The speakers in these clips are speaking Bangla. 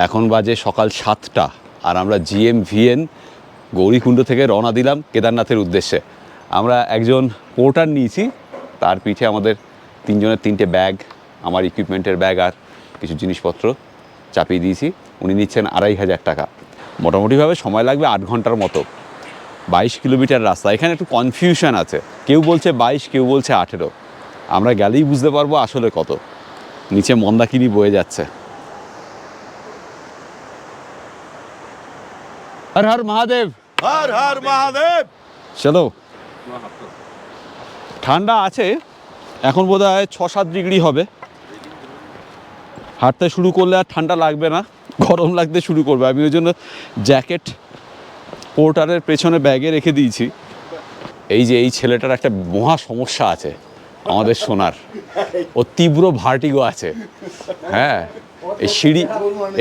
এখন বাজে সকাল 7টা আর আমরা GMVN গৌরীকুণ্ড থেকে রওনা দিলাম কেদারনাথের উদ্দেশ্যে। আমরা একজন পোর্টার নিয়েছি, তার পিঠে আমাদের তিনজনের 3টে ব্যাগ, আমার ইকুইপমেন্টের ব্যাগ আর কিছু জিনিসপত্র চাপিয়ে দিয়েছি। উনি নিচ্ছেন 2500 টাকা। মোটামুটিভাবে সময় লাগবে 8 ঘন্টার মতো। 22 কিলোমিটার রাস্তা। এখানে একটু কনফিউশন আছে, কেউ বলছে 22, কেউ বলছে 18। আমরা গেলেই বুঝতে পারবো আসলে কত। নিচে মন্দাকিনী বয়ে যাচ্ছে। হর হর মহাদেব, হর হর মহাদেব। চলো। ঠান্ডা আছে, এখন বোধহয় 6-7 ডিগ্রি হবে। হাঁটতে শুরু করলে আর ঠান্ডা লাগবে না, গরম লাগতে শুরু করবে। আমি ওই জন্য জ্যাকেট পোর্টারের পেছনে ব্যাগে রেখে দিয়েছি। এই যে এই ছেলেটার একটা মহা সমস্যা আছে আমাদের সোনার, ও তীব্র ভার্টিগো আছে। হ্যাঁ,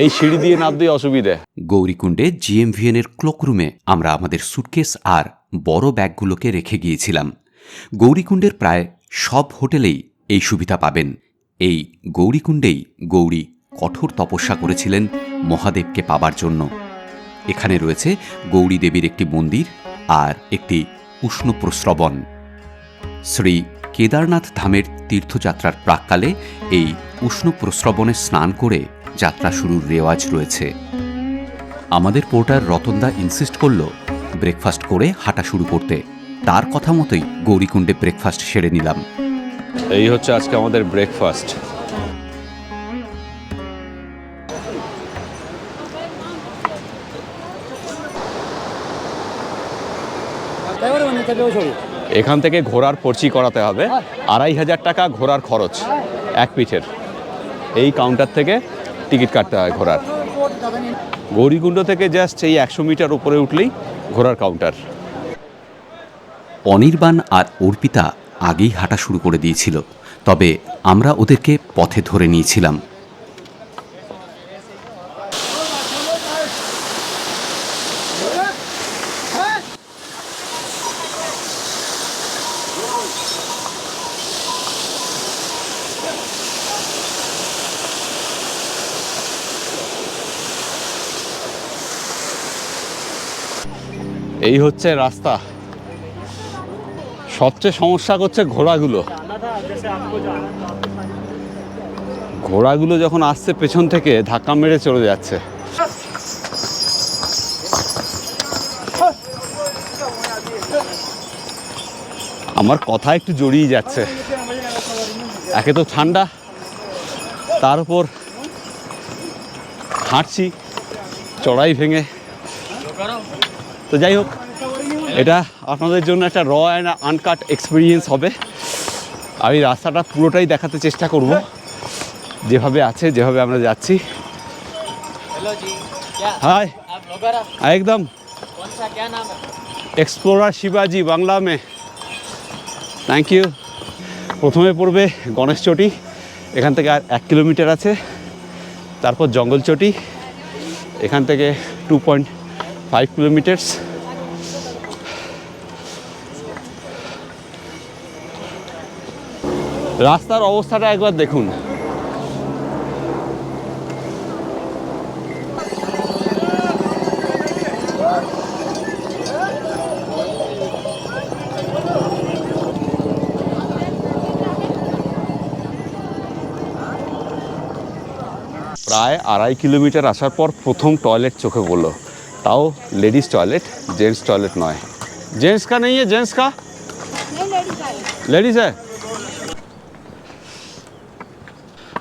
এই সিঁড়ি দিয়ে নামতে অসুবিধে। গৌরীকুণ্ডে GMVN-এর ক্লোকরুমে আমরা আমাদের সুটকেস আর বড় ব্যাগগুলোকে রেখে গিয়েছিলাম। গৌরীকুণ্ডের প্রায় সব হোটেলেই এই সুবিধা পাবেন। এই গৌরীকুণ্ডেই গৌরী কঠোর তপস্যা করেছিলেন মহাদেবকে পাবার জন্য। এখানে রয়েছে গৌরী দেবীর একটি মন্দির আর একটি উষ্ণ প্রস্রবণ। শ্রী কেদারনাথ ধামের তীর্থযাত্রার প্রাক্কালে এই উষ্ণ প্রস্রবণে স্নান করে যাত্রা শুরুর রেওয়াজ রয়েছে। আমাদের পোর্টার রতনদা ইনসিস্ট করল ব্রেকফাস্ট করে হাঁটা শুরু করতে। তার কথা মতোই গৌরীকুণ্ডে ব্রেকফাস্ট সেরে নিলাম। এই হচ্ছে আজকে আমাদের ব্রেকফাস্ট। এখান থেকে ঘোড়ার পর্চি করাতে হবে, 2500 টাকা ঘোড়ার খরচ এক পিঠের। এই কাউন্টার থেকে টিকিট কাটতে হয় ঘোড়ার। গৌরীকুণ্ড থেকে জাস্ট এই 100 মিটার উপরে উঠলেই ঘোড়ার কাউন্টার। অনির্বাণ আর অর্পিতা আগেই হাঁটা শুরু করে দিয়েছিল, তবে আমরা ওদেরকে পথে ধরে নিয়েছিলাম। এই হচ্ছে রাস্তা। সবচেয়ে সমস্যা করছে ঘোড়াগুলো যখন আসছে পেছন থেকে ধাক্কা মেরে চলে যাচ্ছে। আমার কথা একটু জড়িয়ে যাচ্ছে। একে তো ঠান্ডা, তার উপর হাঁটছি চড়াই ভেঙে। তো যাই হোক, এটা আপনাদের জন্য একটা র অ্যান্ড আনকাট এক্সপিরিয়েন্স হবে। আমি রাস্তাটা পুরোটাই দেখাতে চেষ্টা করব, যেভাবে আছে, যেভাবে আমরা যাচ্ছি। হাই, একদম এক্সপ্লোরার শিবাজি বাংলা মে। Thank you. প্রথমে পড়বে গণেশ চটি, এখান থেকে আর 1 কিলোমিটার আছে। তারপর জঙ্গল চটি, এখান থেকে 2.5 কিলোমিটার্স। রাস্তার অবস্থাটা একবার দেখুন। প্রায় 2.5 কিলোমিটার আসার পর প্রথম টয়লেট চোখে পড়লো, তাও লেডিস টয়লেট, জেন্টস টয়লেট নয়। জেন্টস কা নেই, জেন্টস কা লেডিস হ্যাঁ।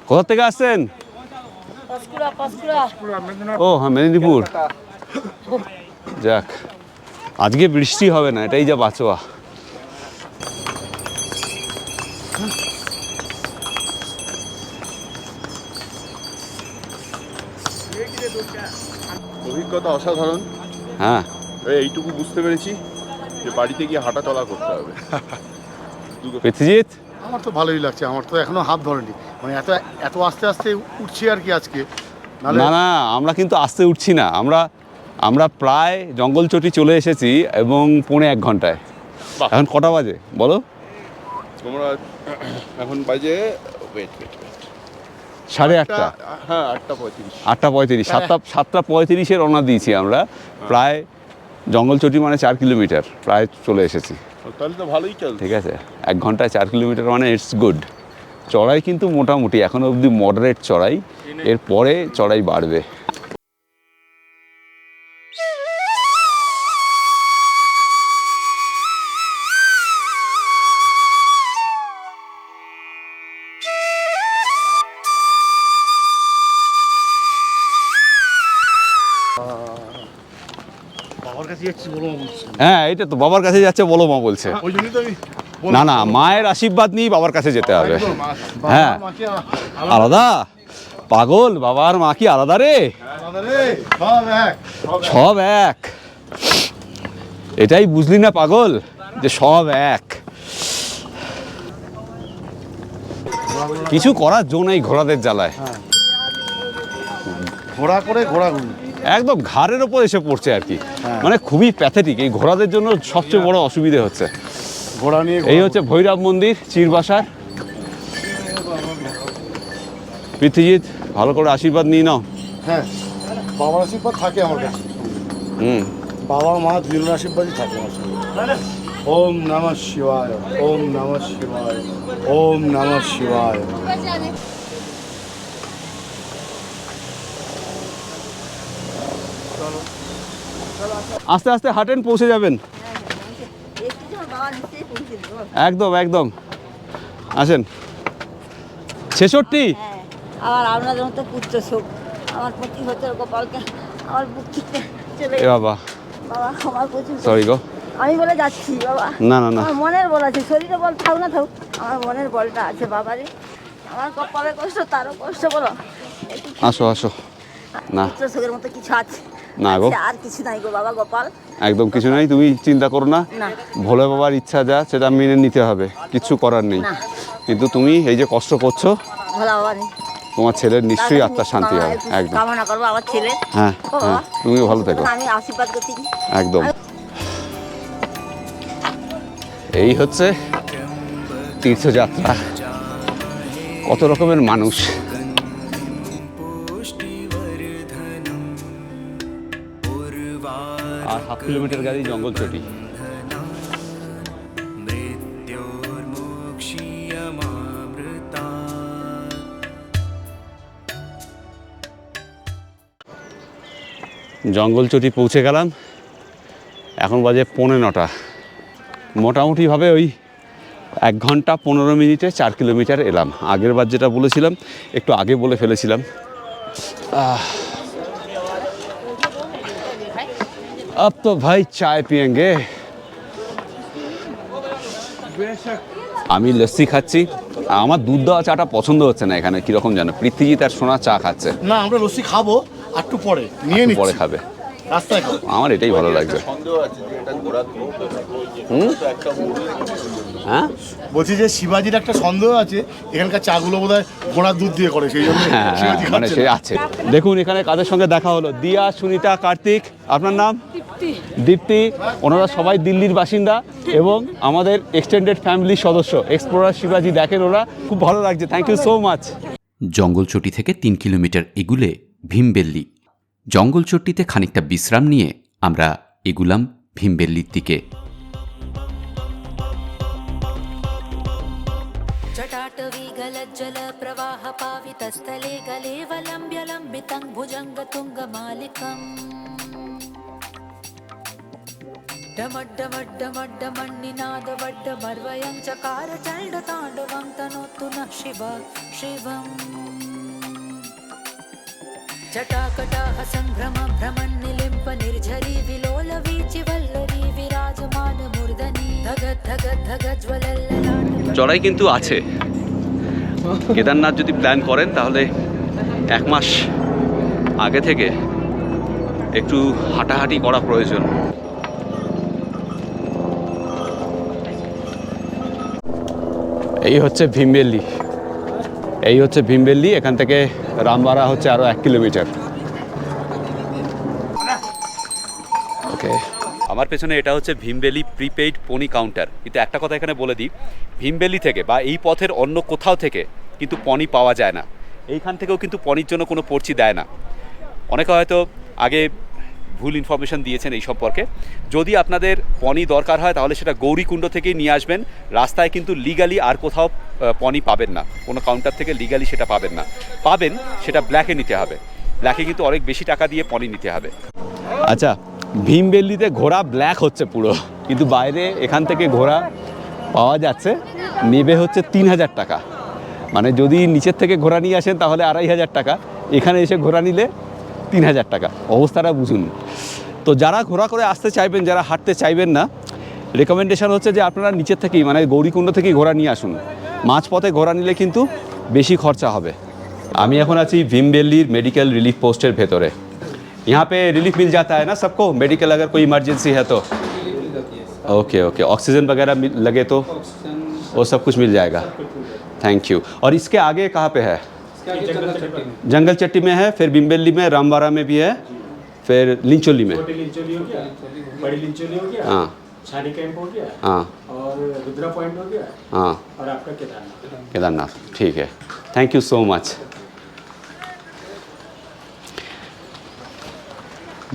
কোথা থেকে আসছেন? ও হ্যাঁ, মেদিনীপুর। যাক, আজকে বৃষ্টি হবে না, এটাই যা বাঁচোয়া। অভিজ্ঞতা অসাধারণ। হ্যাঁ, এইটুকু বুঝতে পেরেছি যে বাড়িতে গিয়ে হাঁটা চলা করতে হবে। পৃথ্বীজিৎ, আমার তো ভালোই লাগছে। আমার তো এখনো হাত ধরেনি, মানে এত আস্তে আস্তে উঠছি আর কি আজকে। না না, আমরা কিন্তু আস্তে উঠছি না। আমরা প্রায় জঙ্গল চটি চলে এসেছি এবং 1.5 ঘন্টায়। এখন কটা বাজে বলো? তোমরা এখন বাজে 8:30 হ্যাঁ 8:35। 8:35 7:35 রওনা দিয়েছি আমরা, প্রায় জঙ্গলচটি মানে 4 কিলোমিটার প্রায় চলে এসেছি। তাহলে তো ভালোই চলছে। ঠিক আছে, 1 ঘন্টায় 4 কিলোমিটার মানে ইটস গুড। চড়াই কিন্তু মোটামুটি এখনো অবধি মডারেট চড়াই, এরপরে চড়াই বাড়বে। বাবার কাছে যাচ্ছি বলো মা বলছি। হ্যাঁ, এটা তো বাবার কাছে যাচ্ছে বলো মা বলছে। ওই জন্যই তো আমি না না, মায়ের আশীর্বাদ নিয়ে বাবার কাছে যেতে হবে। বাবা হ্যাঁ। মাকে আলাদা? পাগল, বাবার মা কি আলাদা রে? আলাদা রে, সব এক। সব এক। এটাই বুঝলি না পাগল, যে সব এক। কিছু করার জো নেই ঘোড়াদের জ্বালায়। ঘোড়া করে ঘোড়াগুলি। একদম ঘাড়ের ওপর এসে পড়ছে আর কি। হ্যাঁ। মানে খুবই প্যাথেটিক, এই ঘোড়াদের জন্য সবচেয়ে বড় অসুবিধে হচ্ছে। ঘোড়া নিয়ে এই হচ্ছে ভৈরব মন্দির চিরবাসার। পৃথ্বীজিৎ, ভালো করে আশীর্বাদ নিয়ে নাও। হ্যাঁ, বাবার আশীর্বাদ থাকে আমার কাছে। হুম। বাবা মা দুজনের আশীর্বাদই থাকে আমার সাথে। ওম নমঃ শিবায়, ওম নমঃ শিবায়, ওম নমঃ শিবায়। আস্তে আস্তে হাঁটেন, পৌঁছে যাবেন। একদম একদম, আসেন। 66। হ্যাঁ, আবার আপনাদের মতো পুত্র শোক আমার প্রতি হচ্ছে গোপালকে আমার বুক থেকে চলে এ বাবা, বাবা আমার প্রচুর সরি গো। আমি বলে যাচ্ছি বাবা, না না না, আমার মনের বল আছে, শরীরে বল থাক না থাক, আমার মনের বলটা আছে বাবারে। আমার কপালের কষ্ট তারও কষ্ট বলো, একটু আসো আসো। না। পুত্র শোকের মতো কিছু আছে? না গো। আছে, আর কিছু নাই গো বাবা গোপাল। একদম কিছু নাই, তুমি চিন্তা করো না। না। ভোলে বাবার ইচ্ছা যা, সেটা মেনে নিতে হবে, কিচ্ছু করার নেই। না। কিন্তু তুমি এই যে কষ্ট করছো, ভোলা বাবা নেই, তোমার ছেলের নিশ্চয়ই আত্মার শান্তি বাবা হবে। একটু একদম। কামনা করবো আমার ছেলে। হ্যাঁ ও বাবা, হ্যাঁ, তুমিও ভালো থেকো। আমি আশীর্বাদ করছি। একদম। এই হচ্ছে তীর্থযাত্রা, কত রকমের মানুষ। আর 1/2 কিলোমিটার গাড়ি জঙ্গলচটি। জঙ্গলচটি পৌঁছে গেলাম, এখন বাজে 9:15। মোটামুটিভাবে ওই 1 ঘন্টা 15 মিনিটে 4 কিলোমিটার এলাম। আগের বার যেটা বলেছিলাম, একটু আগে বলে ফেলেছিলাম। अब तो भाई चाय पियेंगे। আমি লস্যি খাচ্ছি। আমার দুধ দেওয়া চাটা পছন্দ হচ্ছে না এখানে, কিরকম জানো, পৃথ্বীজিৎ আর সোনা চা খাচ্ছে। না, আমরা লস্যি খাবো আর একটু পরে, নিয়ে একটু নিচ্ছি। পরে খাবে, রাস্তায় খাবো। আমার এটাই ভালো লাগছে। সন্দেহ আছে যে এটা ঘোড়ার দুধ। একটা হ্যাঁ বলছি যে শিবাজির একটা সন্দেহ আছে, এখানকার চাগুলো বোধহয় ঘোড়ার দুধ দিয়ে করে, সেই জন্য হ্যাঁ, শিবাজি মানে খাচ্ছে সে না। আছে। দেখুন এখানে কাদের সঙ্গে দেখা হলো, দিয়া, সুনিতা, কার্তিক। আপনার নাম? দীপ্তি। ওনারা সবাই দিল্লির বাসিন্দা এবং আমাদের এক্সটেন্ডেড ফ্যামিলির সদস্য। এক্সপ্লোরার শিবাজি দেখেন ওরা, খুব ভালো লাগছে। Thank you so much. Jangalchati থেকে 3 কিলোমিটার এগুলে ভীমবেল্লি। জঙ্গলচট্টিতে খানিকটা বিশ্রাম নিয়ে আমরা এগুলাম ভীমবেল্লির দিকে। जटाटवीगलज्जल प्रवाह पावितस्थले गलेवलम्ब्य लम्बितं भुजङ्गतुङ्गमालिकम् डमड्डमड्डमड्डमण्डिनादवड्डमर्वयं चकार चण्डताण्डवं तनोतु नः शिव शिवम् जटाकटाह सम्भ्रम भ्रमन्निलिम्प निर्झरी विलोलवीचि वल्लरी विराजमान मूर्धनि धगत् धगत् धगत् ज्वलल्ललाट। চড়াই কিন্তু আছে। কেদারনাথ যদি প্ল্যান করেন তাহলে 1 মাস আগে থেকে একটু হাঁটাহাঁটি করা প্রয়োজন। এই হচ্ছে ভীমবেল্লি, এই হচ্ছে ভীমবেল্লি। এখান থেকে রামবাড়া হচ্ছে আরও 1 কিলোমিটার। ওকে, আমার পেছনে এটা হচ্ছে ভীমবেলি প্রিপেইড পনি কাউন্টার। কিন্তু একটা কথা এখানে বলে দিই, ভীমবেলি থেকে বা এই পথের অন্য কোথাও থেকে কিন্তু পনি পাওয়া যায় না। এইখান থেকেও কিন্তু পনির জন্য কোনো পর্চি দেয় না। অনেকে হয়তো আগে ভুল ইনফরমেশন দিয়েছেন এই সম্পর্কে। যদি আপনাদের পনি দরকার হয় তাহলে সেটা গৌরীকুণ্ড থেকেই নিয়ে আসবেন। রাস্তায় কিন্তু লিগালি আর কোথাও পনি পাবেন না, কোনো কাউন্টার থেকে লিগালি সেটা পাবেন না। পাবেন সেটা ব্ল্যাকে নিতে হবে, ব্ল্যাকে কিন্তু অনেক বেশি টাকা দিয়ে পনি নিতে হবে। আচ্ছা, ভীমবেল্লিতে ঘোড়া ব্ল্যাক হচ্ছে পুরো, কিন্তু বাইরে এখান থেকে ঘোড়া পাওয়া যাচ্ছে, নেবে হচ্ছে 3000 টাকা। মানে যদি নিচের থেকে ঘোড়া নিয়ে আসেন তাহলে 2500 টাকা, এখানে এসে ঘোড়া নিলে 3000 টাকা। অবস্থাটা বুঝুন। তো যারা ঘোড়া করে আসতে চাইবেন, যারা হাঁটতে চাইবেন না, রেকমেন্ডেশন হচ্ছে যে আপনারা নিচের থেকেই মানে গৌরীকুণ্ড থেকেই ঘোড়া নিয়ে আসুন। মাঝপথে ঘোড়া নিলে কিন্তু বেশি খরচা হবে। আমি এখন আছি ভীমবেল্লির মেডিকেল রিলিফ পোস্টের ভেতরে। यहाँ पे रिलीफ मिल जाता है ना सबको, मेडिकल अगर कोई इमरजेंसी है तो? ओके ओके, ऑक्सीजन वगैरह लगे तो वो सब कुछ मिल जाएगा। Thank you. और इसके आगे कहाँ पे है? जंगल चट्टी में है, फिर भीमबेल्ली में, रामवाड़ा में भी है, फिर लिंचोली में। बड़ी लिंचोली हो गया, हाँ छानी कैंप हो गया, हाँ और रुद्रा पॉइंट हो गया, हाँ, और आपका केदारनाथ। केदारनाथ। ठीक है, थैंक यू सो मच।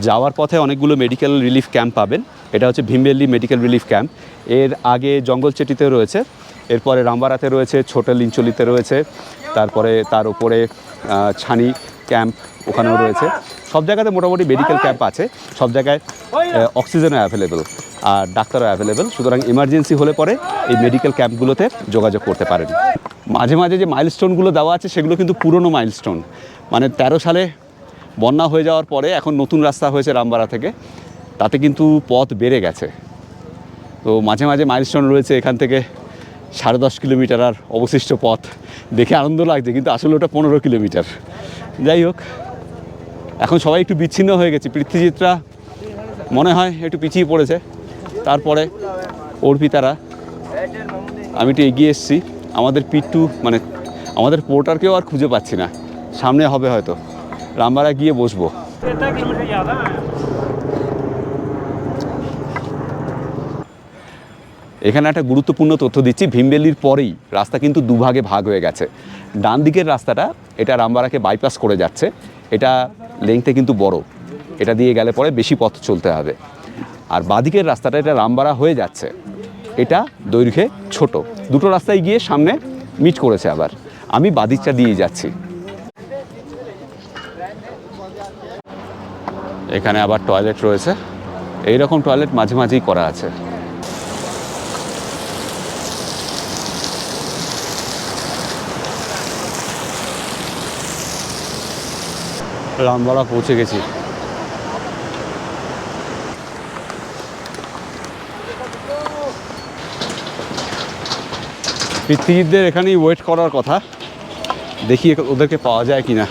যাওয়ার পথে অনেকগুলো মেডিকেল রিলিফ ক্যাম্প পাবেন। এটা হচ্ছে ভীমবেল্লি মেডিকেল রিলিফ ক্যাম্প। এর আগে জঙ্গলচেটিতে রয়েছে, এরপরে রামবাড়াতে রয়েছে, ছোট লিঞ্চলিতে রয়েছে, তারপরে তার উপরে ছানি ক্যাম্প ওখানেও রয়েছে। সব জায়গাতে মোটামুটি মেডিকেল ক্যাম্প আছে, সব জায়গায় অক্সিজেনও অ্যাভেলেবেল আর ডাক্তারও অ্যাভেলেবেল। সুতরাং এমার্জেন্সি হলে পরে এই মেডিকেল ক্যাম্পগুলোতে যোগাযোগ করতে পারেন। মাঝে মাঝে যে মাইলস্টোনগুলো দেওয়া আছে সেগুলো কিন্তু পুরনো মাইলস্টোন, মানে 13 সালে বন্যা হয়ে যাওয়ার পরে এখন নতুন রাস্তা হয়েছে রামবাড়া থেকে, তাতে কিন্তু পথ বেড়ে গেছে। তো মাঝে মাঝে মাইলস্টোন রয়েছে এখান থেকে 10.5 কিলোমিটার আর অবশিষ্ট পথ। দেখে আনন্দ লাগছে, কিন্তু আসলে ওটা 15 কিলোমিটার। যাই হোক, এখন সবাই একটু বিচ্ছিন্ন হয়ে গেছে। পৃথ্বীজিৎরা মনে হয় একটু পিছিয়ে পড়েছে, তারপরে অর্পিতারা। আমি একটু এগিয়ে এসেছি। আমাদের পিট্টু মানে আমাদের পোর্টারকেও আর খুঁজে পাচ্ছি না। সামনে হবে হয়তো, রামবাড়া গিয়ে বসবো। এখানে একটা গুরুত্বপূর্ণ তথ্য দিচ্ছি। ভীমবেল্লির পরেই রাস্তা কিন্তু দুভাগে ভাগ হয়ে গেছে। ডান দিকের রাস্তাটা এটা রামবাড়াকে বাইপাস করে যাচ্ছে, এটা লেংথে কিন্তু বড়, এটা দিয়ে গেলে পরে বেশি পথ চলতে হবে। আর বাঁদিকের রাস্তাটা এটা রামবাড়া হয়ে যাচ্ছে, এটা দৈর্ঘ্যে ছোট। দুটো রাস্তায় গিয়ে সামনে মিট করেছে। আবার আমি বাঁদিকটা দিয়ে যাচ্ছি। এখানে আবার টয়লেট রয়েছে, এই রকম টয়লেট মাঝে মাঝেই করা আছে। রামবাড়া পৌঁছে গেছি। পৃথ্বীদের এখানেই ওয়েট করার কথা, দেখি ওদেরকে পাওয়া যায় কিনা।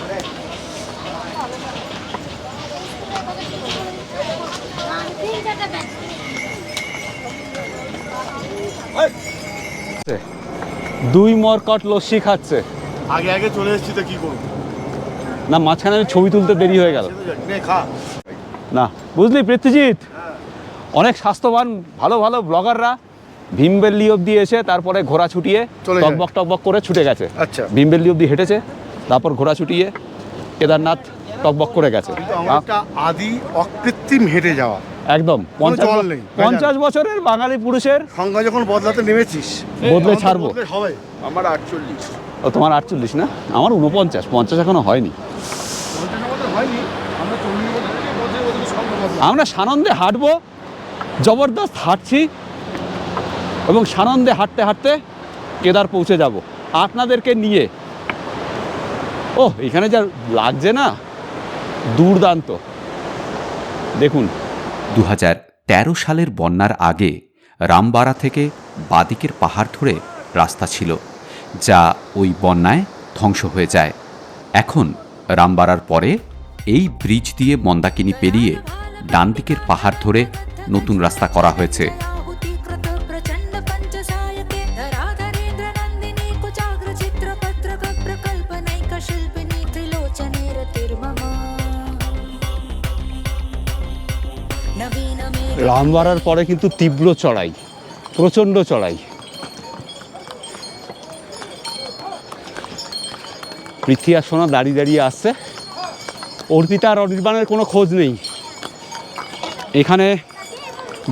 দুই মরকট লস্যি খাচ্ছে। আগে আগে চলে এসেছি তো কি করবো না, মাঝখানে আমি ছবি তুলতে দেরি হয়ে গেল খা না, বুঝলি পৃথ্বীজিৎ? অনেক স্বাস্থ্যবান ভালো ভালো ব্লগাররা ভীমবেল্লি অবধি এসে তারপরে ঘোড়া ছুটিয়ে টকবক টকবক করে ছুটে গেছে। আচ্ছা, ভীমবেল্লি অবধি হেঁটেছে, তারপর ঘোড়া ছুটিয়ে কেদারনাথ টকবক করে গেছে। আমার একটা আদি অকৃত্রিম হেঁটে যাওয়া একদম কোনো জল নেই। 50 বছরের বাঙালি পুরুষের সংজ্ঞা যখন বদলাতে নেমেছিস, বদলে ছাড়বো। হবে। আমার 48। ও তোমার 48 না, আমার 49, 50 এখনো হয়নি। হয়নি, আমরা 40 বছর সংজ্ঞা বদলা। আমরা সানন্দে হাঁটবো, জবরদস্ত হাঁটছি, এবং সানন্দে হাঁটতে হাঁটতে কেদার পৌঁছে যাব আপনাদেরকে নিয়ে। ও এখানে যা লাগছে না, দুর্দান্ত। দেখুন, 2013 সালের বন্যার আগে রামবাড়া থেকে বাদিকের পাহাড় ধরে রাস্তা ছিল, যা ওই বন্যায় ধ্বংস হয়ে যায়। এখন রামবাড়ার পরে এই ব্রিজ দিয়ে মন্দাকিনী পেরিয়ে ডান দিকের পাহাড় ধরে নতুন রাস্তা করা হয়েছে। রামবাড়ার পরে কিন্তু তীব্র চড়াই, প্রচণ্ড চড়াই। পৃথ্বী আর সোনা দাঁড়িয়ে দাঁড়িয়ে আসছে। অর্পিতা আর অনির্বাণের কোনো খোঁজ নেই। এখানে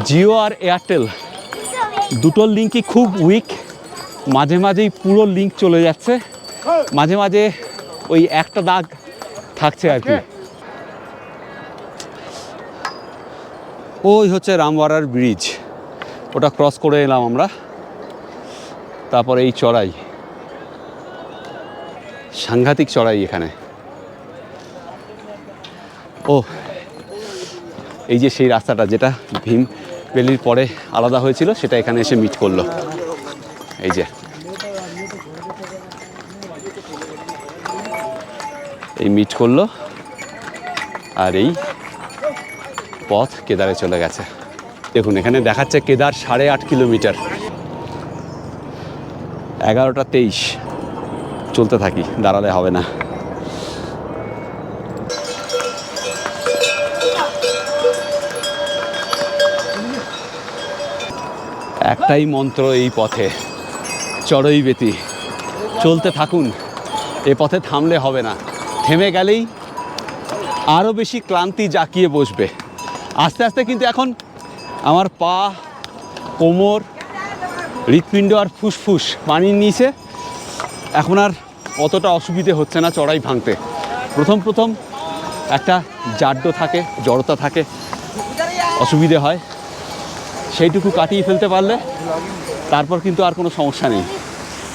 জিও আর এয়ারটেল দুটোর লিঙ্কই খুব উইক, মাঝে মাঝেই পুরো লিঙ্ক চলে যাচ্ছে, মাঝে মাঝে ওই একটা দাগ থাকছে আর কি। ওই হচ্ছে রামওয়ারার ব্রিজ, ওটা ক্রস করে এলাম আমরা। তারপরে এই চড়াই, সাংঘাতিক চড়াই এখানে। ও এই যে সেই রাস্তাটা যেটা ভীম ভ্যালির পরে আলাদা হয়েছিল, সেটা এখানে এসে মিট করলো। এই যে এই মিট করলো, আর এই পথ কেদারে চলে গেছে। দেখুন এখানে দেখাচ্ছে কেদার 8.5 কিলোমিটার। 11:23, চলতে থাকি, দাঁড়ালে হবে না। একটাই মন্ত্র এই পথে, চড়ই বেতি, চলতে থাকুন। এ পথে থামলে হবে না, থেমে গেলেই আরও বেশি ক্লান্তি জাঁকিয়ে বসবে। আস্তে আস্তে কিন্তু এখন আমার পা, কোমর, হৃৎপিণ্ড আর ফুসফুস পানির নিচে এখন আর অতটা অসুবিধে হচ্ছে না চড়াই ভাঙতে। প্রথম প্রথম একটা জাড্য থাকে, জড়তা থাকে, অসুবিধে হয়। সেইটুকু কাটিয়ে ফেলতে পারলে তারপর কিন্তু আর কোনো সমস্যা নেই।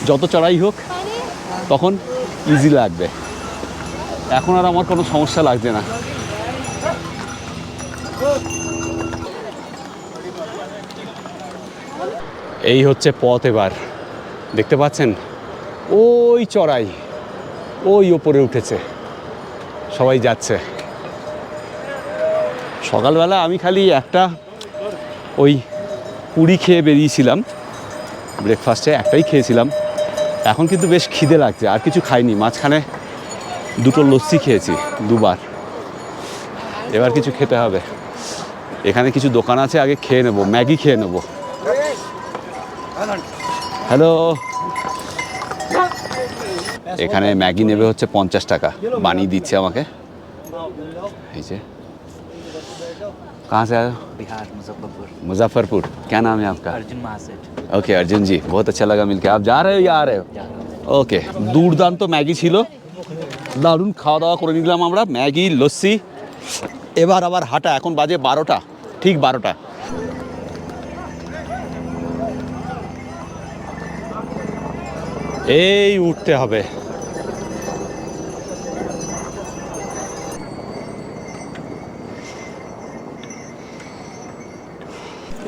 যত চড়াই হোক তখন ইজি লাগবে। এখন আর আমার কোনো সমস্যা লাগছে না। এই হচ্ছে পথ। এবার দেখতে পাচ্ছেন ওই চড়াই, ওই ওপরে উঠেছে, সবাই যাচ্ছে। সকালবেলা আমি খালি একটা ওই পুরি খেয়ে বেরিয়েছিলাম, ব্রেকফাস্টে একটাই খেয়েছিলাম। এখন কিন্তু বেশ খিদে লাগছে, আর কিছু খাইনি। মাঝখানে 2টো লস্যি খেয়েছি 2বার। এবার কিছু খেতে হবে। এখানে কিছু দোকান আছে, আগে খেয়ে নেবো, ম্যাগি খেয়ে নেবো। হ্যালো, এখানে ম্যাগি নেবে হচ্ছে 50 টাকা, বানিয়ে দিচ্ছে আমাকে। এই যে कहाँ से आए हो? बिहार मुजफ्फरपुर। मुजफ्फरपुर। क्या नाम है आपका? अर्जुन महासेठ। ओके अर्जुन जी, बहुत अच्छा लगा मिलके। आप जा रहे हो या आ रहे हो? ওকে, দুর্দান্ত ম্যাগি ছিল, দারুণ খাওয়া দাওয়া করে নিলাম আমরা, ম্যাগি, লস্যি। এবার আবার হাঁটা। এখন বাজে 12টা, ঠিক 12টা। এই উঠতে হবে।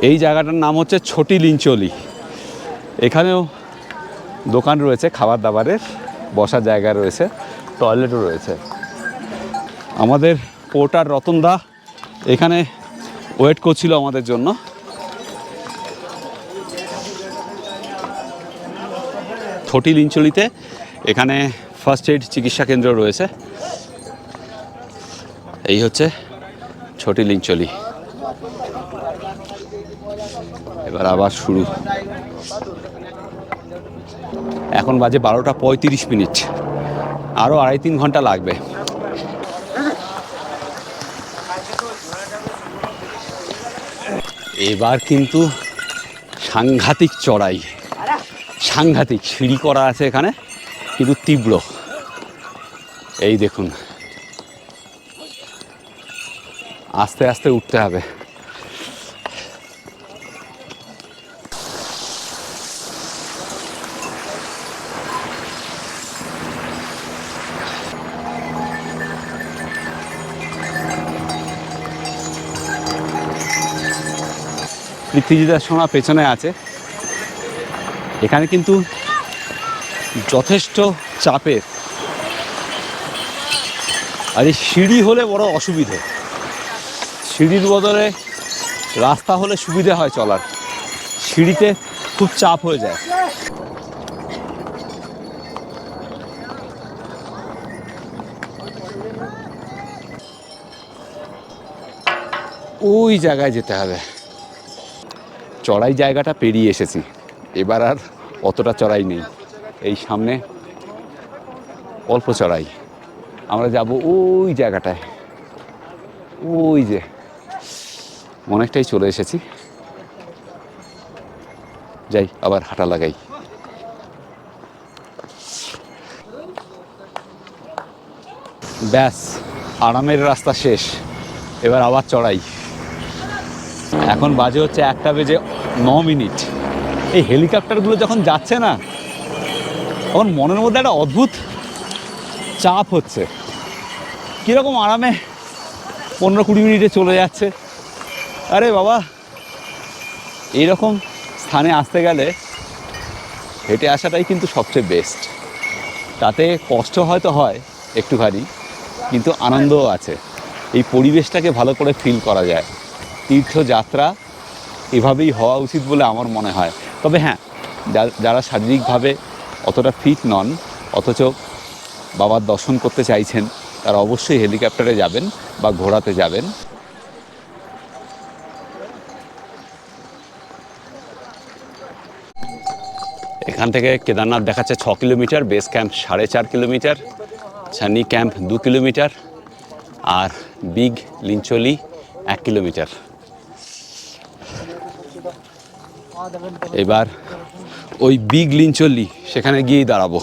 এই জায়গাটার নাম হচ্ছে ছোটি লিঞ্চলি। এখানেও দোকান রয়েছে খাবার দাবারের, বসার জায়গা রয়েছে, টয়লেটও রয়েছে। আমাদের পোর্টার রতনদা এখানে ওয়েট করছিল আমাদের জন্য। ছোটি লিঞ্চলিতে এখানে ফার্স্ট এইড চিকিৎসা কেন্দ্র রয়েছে। এই হচ্ছে ছোটি লিঞ্চলি। এবার আবার শুরু। এখন বাজে 12টা 35 মিনিট, আরও 2.5-3 ঘন্টা লাগবে। এবার কিন্তু সাংঘাতিক চড়াই, সাংঘাতিক। সিঁড়ি করা আছে এখানে, কিন্তু তীব্র। এই দেখুন, আস্তে আস্তে উঠতে হবে। পৃথ্বীদার সোনা পেছনে আছে। এখানে কিন্তু যথেষ্ট চাপের, আর এই সিঁড়ি হলে বড় অসুবিধে। সিঁড়ির বদলে রাস্তা হলে সুবিধে হয় চলার, সিঁড়িতে খুব চাপ হয়ে যায়। ওই জায়গায় যেতে হবে। চড়াই জায়গাটা পেরিয়ে এসেছি, এবার আর অতটা চড়াই নেই। এই সামনে অল্প চড়াই। আমরা যাব ওই জায়গাটায়, ওই যে অনেকটাই চলে এসেছি। যাই আবার হাঁটা লাগাই। ব্যাস, আরামের রাস্তা শেষ, এবার আবার চড়াই। এখন বাজে হচ্ছে 1:09। এই হেলিকপ্টারগুলো যখন যাচ্ছে না, তখন মনের মধ্যে একটা অদ্ভুত চাপ হচ্ছে। কীরকম আরামে 15-20 মিনিটে চলে যাচ্ছে। আরে বাবা, এইরকম স্থানে আসতে গেলে হেঁটে আসাটাই কিন্তু সবচেয়ে বেস্ট। তাতে কষ্ট হয়তো হয় একটুখানি, কিন্তু আনন্দও আছে। এই পরিবেশটাকে ভালো করে ফিল করা যায়। তীর্থযাত্রা এভাবেই হওয়া উচিত বলে আমার মনে হয়। তবে হ্যাঁ, যারা শারীরিকভাবে অতটা ফিট নন, অথচ বাবার দর্শন করতে চাইছেন, তারা অবশ্যই হেলিকপ্টারে যাবেন বা ঘোড়াতে যাবেন। এখান থেকে কেদারনাথ দেখাচ্ছে 6 কিলোমিটার, বেস ক্যাম্প 4.5 কিলোমিটার, ছানি ক্যাম্প 2 কিলোমিটার, আর বিগ লিঞ্চলি 1 কিলোমিটার। এবার ওই বিগ লিঞ্চলি সেখানে গিয়েই দাঁড়াবো,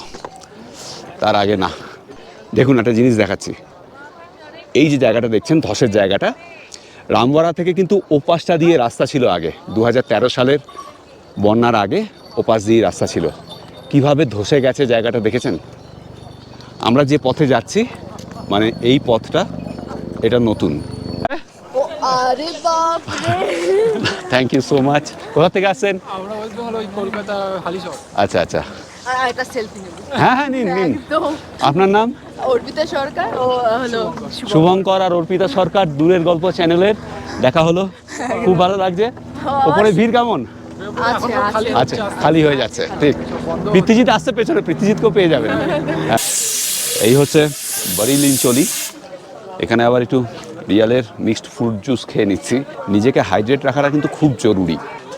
তার আগে না। দেখুন একটা জিনিস দেখাচ্ছি। এই যে জায়গাটা দেখছেন, ধসের জায়গাটা, রামবাড়া থেকে কিন্তু ওপাশটা দিয়ে রাস্তা ছিল আগে। 2013 সালের বন্যার আগে ওপাশ দিয়ে রাস্তা ছিল। কিভাবে ধসে গেছে জায়গাটা দেখেছেন? আমরা যে পথে যাচ্ছি, মানে এই পথটা, এটা নতুন। আরে বাপ রে, থ্যাংক ইউ সো মাচ। কোথা থেকে আসছেন? আমরা ওয়েস্ট বেঙ্গল, ওই কলকাতা হালিশহর। আচ্ছা আচ্ছা, আর একটা সেলফি নেব। হ্যাঁ হ্যাঁ, নিন নিন। একদম। আপনার নাম? অর্পিতা সরকার ও হলো শুভঙ্কর আর অর্পিতা সরকার, দূরের গল্প চ্যানেলের দেখা হলো। খুব ভালো লাগছে। ওপরে ভিড় কেমন? আছে আছে। আচ্ছা, খালি হয়ে যাচ্ছে, ঠিক। পৃথ্বীজিৎ আসছে পেছনে, পৃথ্বীজিৎকেও পেয়ে যাবেন। হ্যাঁ। এই হচ্ছে বড়ি লিঞ্চলি। এখানে আবার একটু রিয়ালের মিক্সড ফ্রুট জুস খেয়ে নিচ্ছি। নিজেকে হাইড্রেট রাখাটা কিন্তু খুব জরুরি।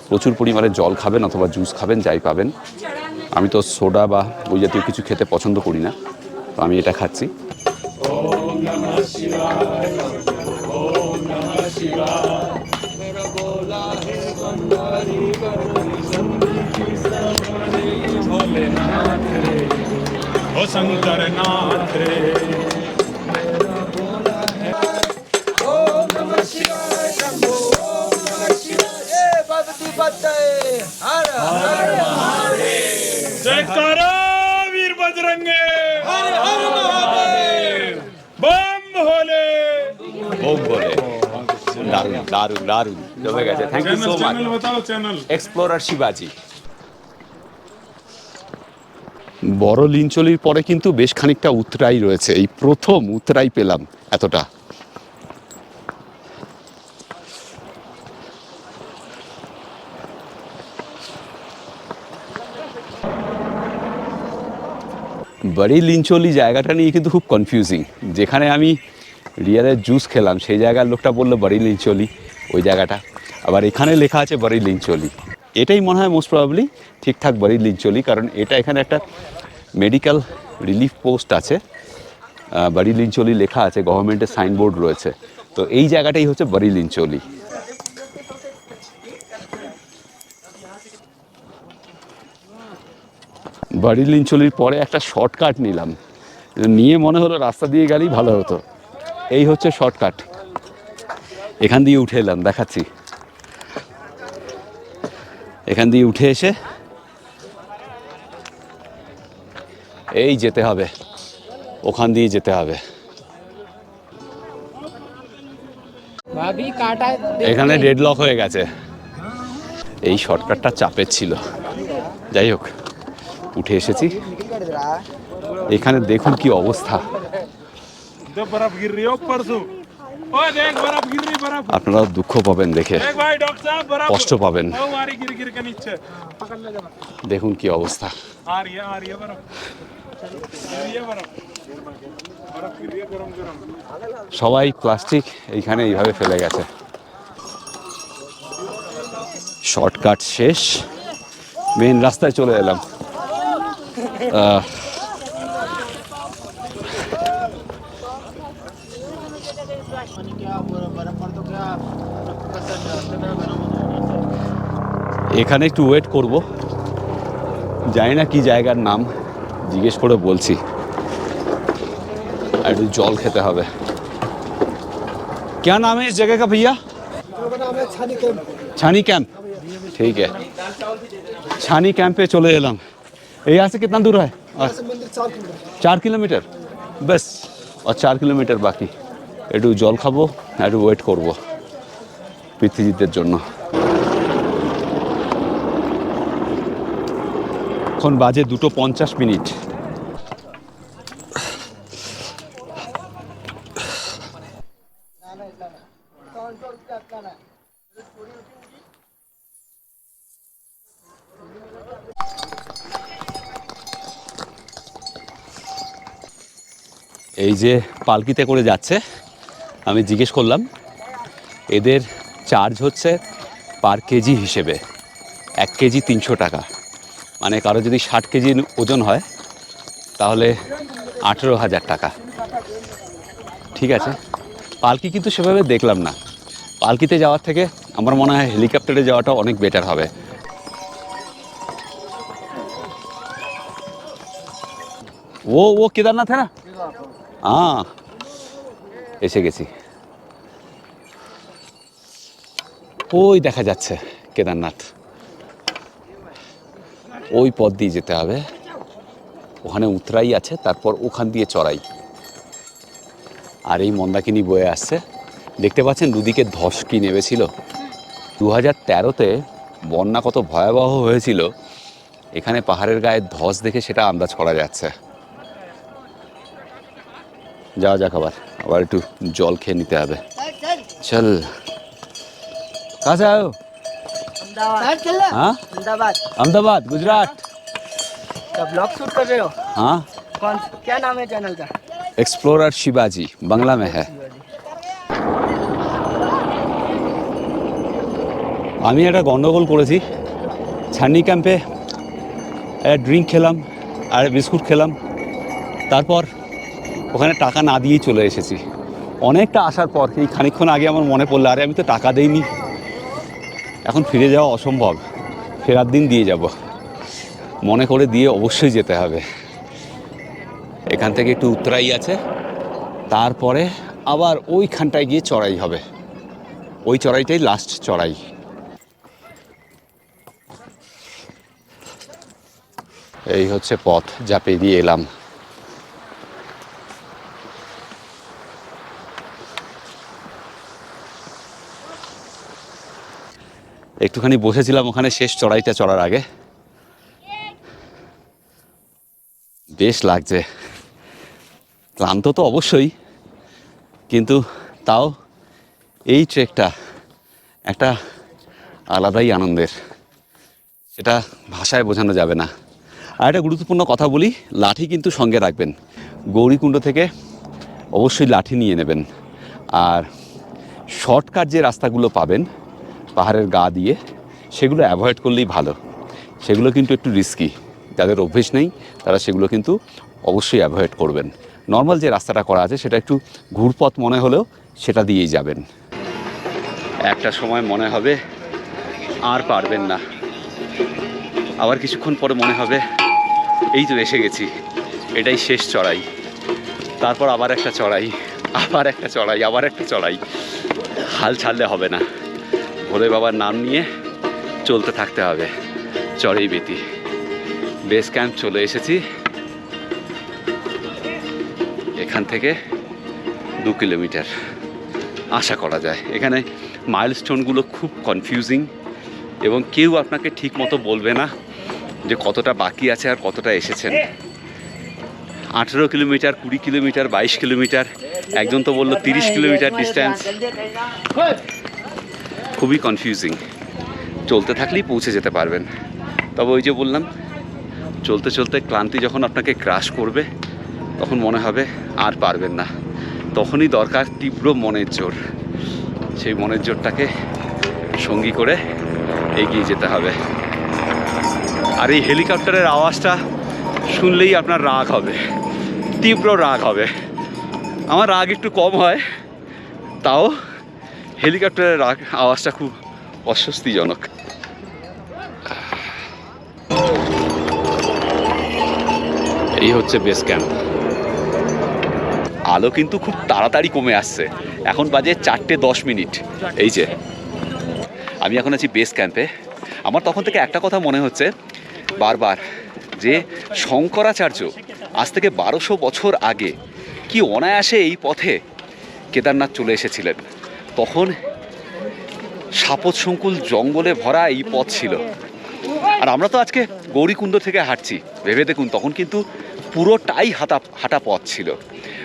প্রচুর পরিমাণে জল খাবেন অথবা জুস খাবেন, যাই পাবেন। আমি তো সোডা বা ওই জাতীয় কিছু খেতে পছন্দ করি না, তো আমি এটা খাচ্ছি। ओ शंकर नाथ रे जयकारा वीर बजरंगे हर हर महादेव बम भोले ওম বলে। দারুণ দারুণ দারুণ, জমে গেছে। Thank you so much. Channel बताओ चैनल এক্সপ্লোরার শিবাজি। বড় লিঞ্চলির পরে কিন্তু বেশ খানিকটা উতরাই রয়েছে। এই প্রথম উতরাই পেলাম এতটা। বড়ি লিঞ্চলি জায়গাটা নিয়ে কিন্তু খুব কনফিউজিং। যেখানে আমি রিয়ালের জুস খেলাম, সেই জায়গার লোকটা বললো বড়ি লিঞ্চলি ওই জায়গাটা, আবার এখানে লেখা আছে বড়ি লিঞ্চলি। এটাই মনে হয় মোস্ট প্রবাবলি ঠিকঠাক বড়ি লিঞ্চলি, কারণ এটা এখানে একটা মেডিকেল রিলিফ পোস্ট আছে, বড়ি লিঞ্চলি লেখা আছে, গভর্নমেন্টের সাইনবোর্ড রয়েছে। তো এই জায়গাটাই হচ্ছে বড়ি লিঞ্চলি। বড়ি লিঞ্চলির পরে একটা শর্টকাট নিলাম, নিয়ে মনে হলো রাস্তা দিয়ে গেলেই ভালো হতো। এই হচ্ছে শর্টকাট, এখান দিয়ে উঠে এলাম, দেখাচ্ছি। এখান দিয়ে উঠে এসে এই যেতে হবে, ওখান দিয়ে যেতে হবে। এখানে ডেডলক হয়ে গেছে। এই শর্টকাটটা চাপের ছিল, যাই হোক উঠে এসেছি। এখানে দেখুন কি অবস্থা। बर्फ गिर रही है ऊपर से ओए देख बर्फ गिर रही बर्फ আপনারাও দুঃখ পাবেন দেখে, देख भाई डॉक्टर साहब बर्फ কষ্ট पाবেন। ओ हमारी गिर गिर के नीचे पकड़ ले जरा দেখুন কি অবস্থা। आ रही है बर्फ गिर रही है बर्फ बर्फ गिर रही है गरम गरम সবাই প্লাস্টিক এইখানে এইভাবে ফেলে গেছে। শর্টকাট শেষ, মেন রাস্তায় চলে এলাম। এখানে একটু ওয়েট করব, জানি না কি জায়গার নাম, জিজ্ঞেস করে বলছি। আর একটু জল খেতে হবে। क्या नाम है इस जगह का भैया? छानी कैंप। ठीक है, छानी कैंप पे चले एलाम। यहाँ से कितना दूर है? 4 किलोमीटर बस, और 4 किलोमीटर बाकी। একটু জল খাবো, একটু ওয়েট করবো পৃথিবীদের জন্য। এখন বাজে 2:50। এই যে পালকিতে করে যাচ্ছে, আমি জিজ্ঞেস করলাম, এদের চার্জ হচ্ছে পার কেজি হিসেবে। 1 কেজি 300 টাকা, মানে কারো যদি 60 কেজি ওজন হয় তাহলে 18,000 টাকা। ঠিক আছে, পালকি কিন্তু সেভাবে দেখলাম না। পালকিতে যাওয়ার থেকে আমার মনে হয় হেলিকপ্টারে যাওয়াটা অনেক বেটার হবে। ও কেদারনাথ হ্যাঁ না? হ্যাঁ, এসে গেছি। ওই দেখা যাচ্ছে কেদারনাথ। ওই পথ দিয়ে যেতে হবে, ওখানে উতরাই আছে, তারপর ওখান দিয়ে চড়াই। আর এই মন্দাকিনী বয়ে আসছে, দেখতে পাচ্ছেন দুদিকে ধস কি নেমেছিল। 2013-তে বন্যা কত ভয়াবহ হয়েছিল, এখানে পাহাড়ের গায়ে ধস দেখে সেটা আন্দাজ করা যাচ্ছে। যাওয়া যাক, আবার একটু জল খেয়ে নিতে হবে। চল, कहाँ से आए हो? हाँ, अहमदाबाद गुजरात। ब्लॉग शूट कर रहे हो? हाँ, क्या नाम है चैनल का? एक्सप्लोरर शिवाजी, बांग्ला में है। আমি একটা গন্ডগোল করেছি। ছান্নি ক্যাম্পে ড্রিঙ্ক খেলাম আর বিস্কুট খেলাম, তারপর ওখানে টাকা না দিয়েই চলে এসেছি। অনেকটা আসার পর এই খানিকক্ষণ আগে আমার মনে পড়লো, আরে আমি তো টাকা দেইনি। এখন ফিরে যাওয়া অসম্ভব, ফেরার দিন দিয়ে যাব। মনে করে দিয়ে অবশ্যই যেতে হবে। এখান থেকে একটু উত্তরাই আছে, তারপরে আবার ওইখানটায় গিয়ে চড়াই হবে। ওই চড়াইটাই লাস্ট চড়াই। এই হচ্ছে পথ যা পেরিয়ে এলাম। একটুখানি বসেছিলাম ওখানে শেষ চড়াইটা চড়ার আগে। বেশ লাগছে, ক্লান্ত তো অবশ্যই, কিন্তু তাও এই ট্রেকটা একটা আলাদাই আনন্দের, সেটা ভাষায় বোঝানো যাবে না। আর একটা গুরুত্বপূর্ণ কথা বলি, লাঠি কিন্তু সঙ্গে রাখবেন। গৌরীকুণ্ড থেকে অবশ্যই লাঠি নিয়ে নেবেন। আর শর্টকাট যে রাস্তাগুলো পাবেন পাহাড়ের গা দিয়ে, সেগুলো অ্যাভয়েড করলেই ভালো। সেগুলো কিন্তু একটু রিস্কি, যাদের অভ্যেস নেই তারা সেগুলো কিন্তু অবশ্যই অ্যাভয়েড করবেন। নর্মাল যে রাস্তাটা করা আছে সেটা একটু ঘুরপথ মনে হলেও সেটা দিয়েই যাবেন। একটা সময় মনে হবে আর পারবেন না, আবার কিছুক্ষণ পরে মনে হবে এই তো এসে গেছি, এটাই শেষ চড়াই। তারপর আবার একটা চড়াই, আবার একটা চড়াই, আবার একটা চড়াই। হাল ছাড়লে হবে না, ভোলে বাবার নাম নিয়ে চলতে থাকতে হবে। চড়াই বেতি বেস ক্যাম্প চলে এসেছি। এখান থেকে 2 কিলোমিটার আশা করা যায়। এখানে মাইলস্টোনগুলো খুব কনফিউজিং, এবং কেউ আপনাকে ঠিক মতো বলবে না যে কতটা বাকি আছে আর কতটা এসেছেন। 18 কিলোমিটার, 20 কিলোমিটার, 22 কিলোমিটার, একজন তো বললো 30 কিলোমিটার ডিস্ট্যান্স। খুবই কনফিউজিং। চলতে থাকলেই পৌঁছে যেতে পারবেন। তবে ওই যে বললাম, চলতে চলতে ক্লান্তি যখন আপনাকে গ্রাস করবে তখন মনে হবে আর পারবেন না। তখনই দরকার তীব্র মনের জোর। সেই মনের জোরটাকে সঙ্গী করে এগিয়ে যেতে হবে। আর এই হেলিকপ্টারের আওয়াজটা শুনলেই আপনার রাগ হবে। তীব্র রাগ হবে। আমার রাগ একটু কম হয়, তাও হেলিকপ্টারের রাগ আওয়াজটা খুব অস্বস্তিজনক। এই হচ্ছে বেস ক্যাম্প। আলো কিন্তু খুব তাড়াতাড়ি কমে আসছে, এখন বাজে 4:10। এই যে আমি এখন আছি বেস ক্যাম্পে। আমার তখন থেকে একটা কথা মনে হচ্ছে বারবার, যে শঙ্করাচার্য আজ থেকে 1200 বছর আগে কি অনায়াসে এই পথে কেদারনাথ চলে এসেছিলেন। তখন সাপোৎসংকুল জঙ্গলে ভরা এই পথ ছিল, আর আমরা তো আজকে গৌরীকুণ্ড থেকে হাঁটছি। ভেবে দেখুন, তখন কিন্তু পুরোটাই হাঁটা পথ ছিল।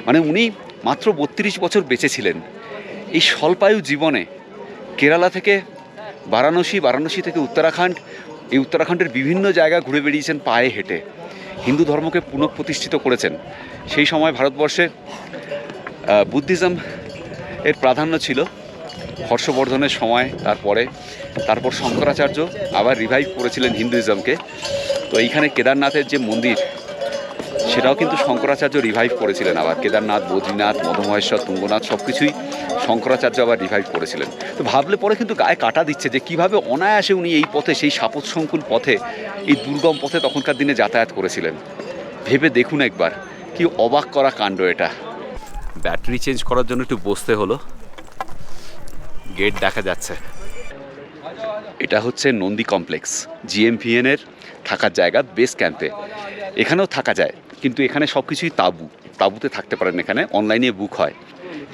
মানে উনি মাত্র 32 বছর বেঁচে ছিলেন। এই স্বল্পায়ু জীবনে কেরালা থেকে বারাণসী থেকে উত্তরাখণ্ড, এই উত্তরাখণ্ডের বিভিন্ন জায়গা ঘুরে বেরিয়েছেন পায়ে হেঁটে। হিন্দু ধর্মকে পুনঃপ্রতিষ্ঠিত করেছেন। সেই সময় ভারতবর্ষে বুদ্ধিজম এর প্রাধান্য ছিল হর্ষবর্ধনের সময়। তারপর শঙ্করাচার্য আবার রিভাইভ করেছিলেন হিন্দুইজমকে। তো এইখানে কেদারনাথের যে মন্দির, সেটাও কিন্তু শঙ্করাচার্য রিভাইভ করেছিলেন। আবার কেদারনাথ, বদ্রীনাথ, মধুমহেশ্বর, তুঙ্গনাথ সব কিছুই শঙ্করাচার্য আবার রিভাইভ করেছিলেন। তো ভাবলে পরে কিন্তু গায়ে কাটা দিচ্ছে যে কীভাবে অনায়াসে উনি এই পথে, সেই সাপোৎসংকুল পথে, এই দুর্গম পথে তখনকার দিনে যাতায়াত করেছিলেন। ভেবে দেখুন একবার, কি অবাক করা কাণ্ড এটা। ব্যাটারি চেঞ্জ করার জন্য একটু বসতে হলো। গেট দেখা যাচ্ছে। এটা হচ্ছে নন্দী কমপ্লেক্স, GMVN এর থাকার জায়গা বেস ক্যাম্পে। এখানেও থাকা যায়, কিন্তু এখানে সব কিছুই তাঁবুতে থাকতে পারেন। এখানে অনলাইনে বুক হয়।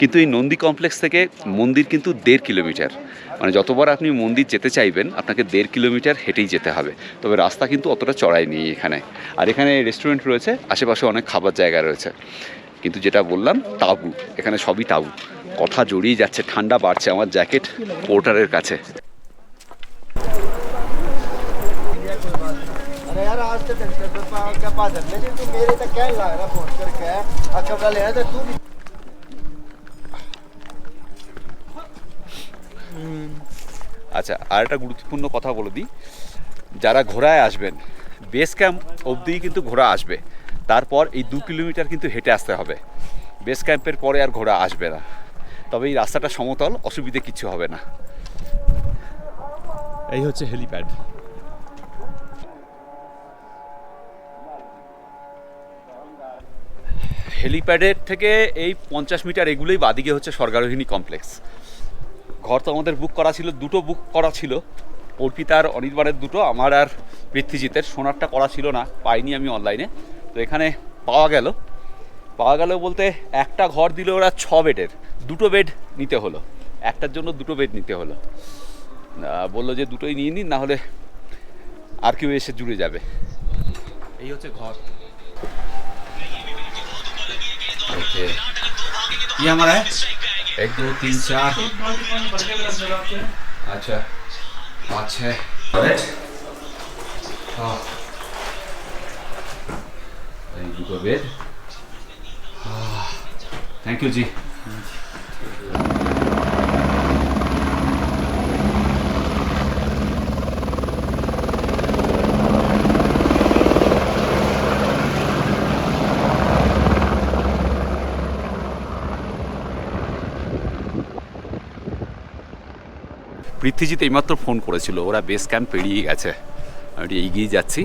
কিন্তু এই নন্দী কমপ্লেক্স থেকে মন্দির কিন্তু 1.5 কিলোমিটার। মানে যতবার আপনি মন্দির যেতে চাইবেন আপনাকে 1.5 কিলোমিটার হেঁটেই যেতে হবে। তবে রাস্তা কিন্তু অতটা চড়াই নেই এখানে। আর এখানে রেস্টুরেন্ট রয়েছে, আশেপাশে অনেক খাবার জায়গা রয়েছে। কিন্তু যেটা বললাম, তাঁবু, এখানে সবই তাঁবু। কথা জড়িয়ে যাচ্ছে, ঠান্ডা বাড়ছে। আমার জ্যাকেট পোর্টারের কাছে। अरे यार आज तो क्या बात है, लेकिन तू मेरे तक क्या लग रहा फोन करके आ कपड़ा लेना तो तू আচ্ছা, আর একটা গুরুত্বপূর্ণ কথা বলে দিই, যারা ঘোড়ায় আসবেন বেস ক্যাম্প অবধি কিন্তু ঘোড়া আসবে। তারপর এই 2 কিলোমিটার কিন্তু হেঁটে আসতে হবে। বেস ক্যাম্পের পরে আর ঘোড়া আসবে না। তবে এই রাস্তাটা সমতল, অসুবিধে কিছু হবে না। এই হচ্ছে হেলিপ্যাড। হেলিপ্যাডের থেকে এই 50 মিটার এগুলোই বাদিকে হচ্ছে স্বর্গারোহিণী কমপ্লেক্স। ঘর তো আমাদের বুক করা ছিল, 2টো বুক করা ছিল, অর্পিতার অনির্বাণের 2টো, আমার আর পৃথ্বীজিতের। সোনারটা করা ছিল না, পাইনি আমি অনলাইনে। তো এখানে পাওয়া গেল বলতে একটা ঘর দিল ওরা 6 বেডের, 2টো বেড নিতে হলো। একটার জন্য 2টো বেড নিতে হলো। বললো যে 2টোই নিয়ে নিন, নাহলে আর কেউ এসে জুড়ে যাবে। এই হচ্ছে ঘর। ये हमारा है 1 2 3 4। अच्छा 5 6 बेड। এই দুটো bed. Thank you ji. Prithwijit এইমাত্র ফোন করেছিল, ওরা বেস ক্যাম্প পেরিয়ে গেছে। আমি এগিয়ে যাচ্ছি।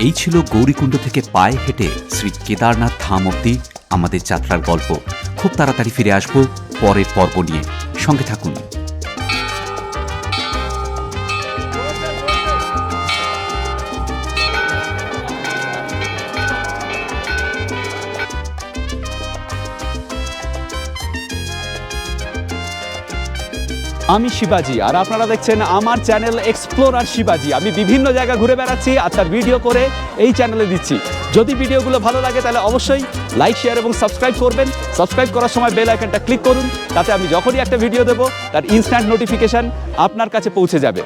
এই ছিল গৌরীকুণ্ড থেকে পায়ে হেঁটে শ্রী কেদারনাথ ধাম অবধি আমাদের যাত্রার গল্প। খুব তাড়াতাড়ি ফিরে আসবো পরের পর্ব নিয়ে, সঙ্গে থাকুন। আমি শিবাজি, আর আপনারা দেখছেন আমার চ্যানেল এক্সপ্লোরার শিবাজি। আমি বিভিন্ন জায়গা ঘুরে বেড়াচ্ছি, আর তার ভিডিও করে এই চ্যানেলে দিচ্ছি। যদি ভিডিওগুলো ভালো লাগে তাহলে অবশ্যই লাইক, শেয়ার এবং সাবস্ক্রাইব করবেন। সাবস্ক্রাইব করার সময় বেল আইকনটা ক্লিক করুন, তাতে আমি যখনই একটা ভিডিও দেবো তার ইনস্ট্যান্ট নোটিফিকেশান আপনার কাছে পৌঁছে যাবে।